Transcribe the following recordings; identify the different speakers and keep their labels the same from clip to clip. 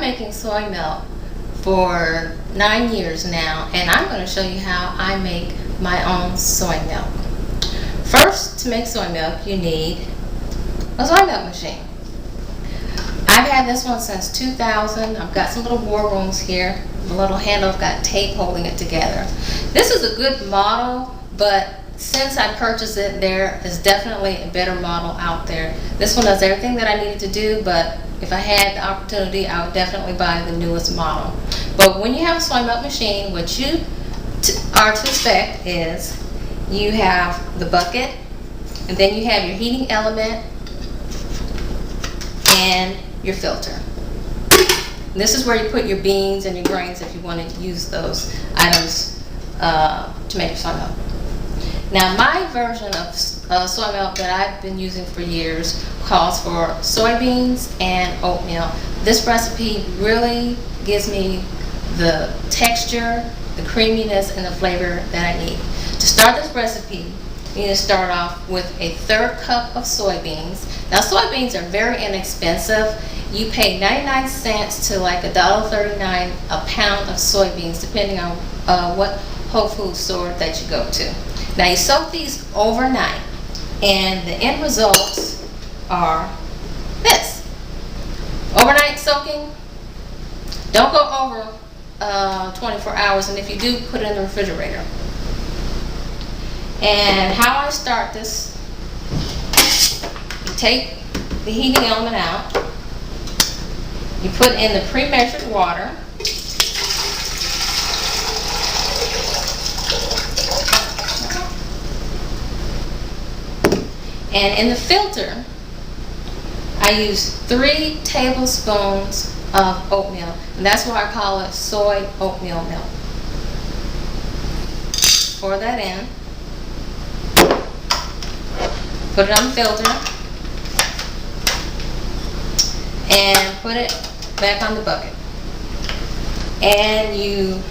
Speaker 1: making soy milk for 9 years now, and I'm going to show you how I make my own soy milk. First, to make soy milk, you need a soy milk machine. I've had this one since 2000. I've got some little war rooms here. The little handle, I've got tape holding it together. This is a good model, but since I purchased it, there is definitely a better model out there. This one does everything that I needed to do, but if I had the opportunity, I would definitely buy the newest model. But when you have a soy milk machine, what you are to expect is you have the bucket, and then you have your heating element and your filter. This is where you put your beans and your grains if you want to use those items to make your soy milk. Now, my version of soy milk that I've been using for years calls for soybeans and oatmeal. This recipe really gives me the texture, the creaminess, and the flavor that I need. To start this recipe, you need to start off with a 1/3 cup of soybeans. Now, soybeans are very inexpensive. You pay 99 cents to like $1.39 a pound of soybeans, depending on what Whole Foods store that you go to. Now, you soak these overnight, and the end results are this. Overnight soaking, don't go over 24 hours, and if you do, put it in the refrigerator. And how I start this, you take the heating element out, you put in the pre-measured water, and in the filter, I use 3 tablespoons of oatmeal, and that's why I call it soy oatmeal milk. Pour that in, put it on the filter, and put it back on the bucket. And you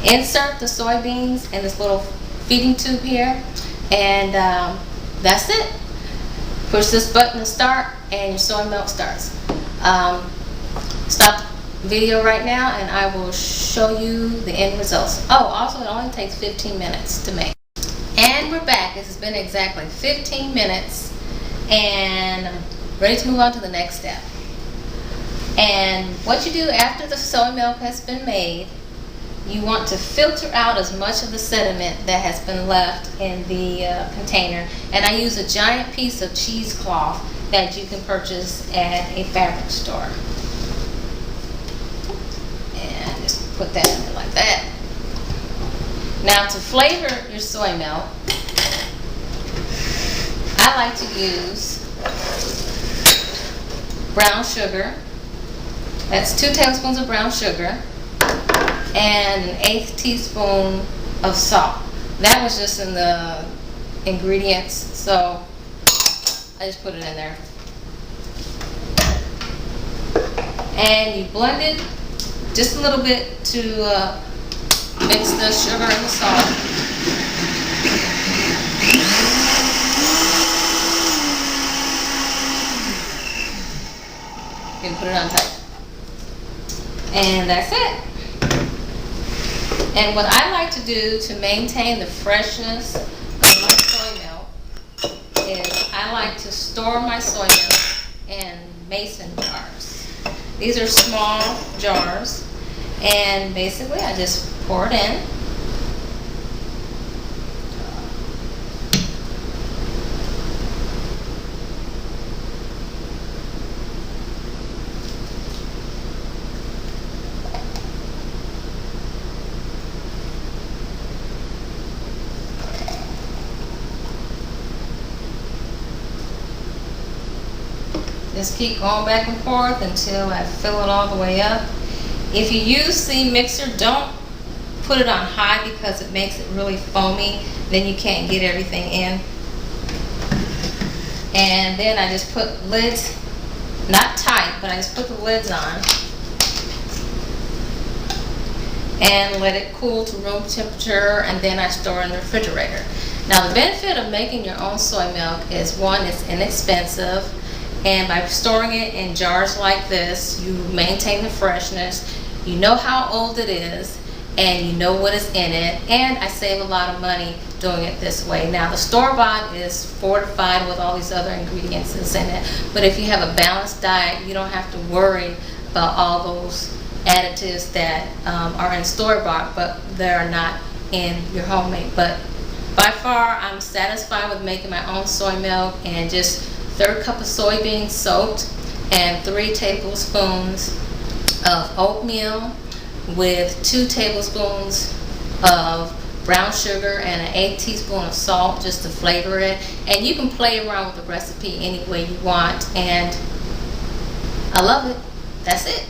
Speaker 1: insert the soybeans in this little feeding tube here, and that's it. Push this button to start, and your soy milk starts. Stop the video right now, and I will show you the end results. Oh, also, it only takes 15 minutes to make. And we're back. It has been exactly 15 minutes, and I'm ready to move on to the next step. And what you do after the soy milk has been made, you want to filter out as much of the sediment that has been left in the container. And I use a giant piece of cheesecloth that you can purchase at a fabric store. And just put that in there like that. Now, to flavor your soy milk, I like to use brown sugar. That's 2 tablespoons of brown sugar and an 1/8 teaspoon of salt. That was just in the ingredients, so I just put it in there. And you blend it just a little bit to mix the sugar and the salt. You can put it on tight. And that's it. And what I like to do to maintain the freshness of my soy milk is I like to store my soy milk in mason jars. These are small jars, and basically I just pour it in. Just keep going back and forth until I fill it all the way up. If you use the mixer, don't put it on high because it makes it really foamy. Then you can't get everything in. And then I just put lids, not tight, but I just put the lids on and let it cool to room temperature, and then I store it in the refrigerator. Now, the benefit of making your own soy milk is, one, it's inexpensive, And by storing it in jars like this, you maintain the freshness. You know how old it is, and you know what is in it. And I save a lot of money doing it this way. Now, the store-bought is fortified with all these other ingredients that's in it. But if you have a balanced diet, you don't have to worry about all those additives that are in store-bought, but they're not in your homemade. But by far, I'm satisfied with making my own soy milk, and just 1/3 cup of soybeans soaked and 3 tablespoons of oatmeal with 2 tablespoons of brown sugar and an 1/8 teaspoon of salt just to flavor it. And you can play around with the recipe any way you want, and I love it. That's it.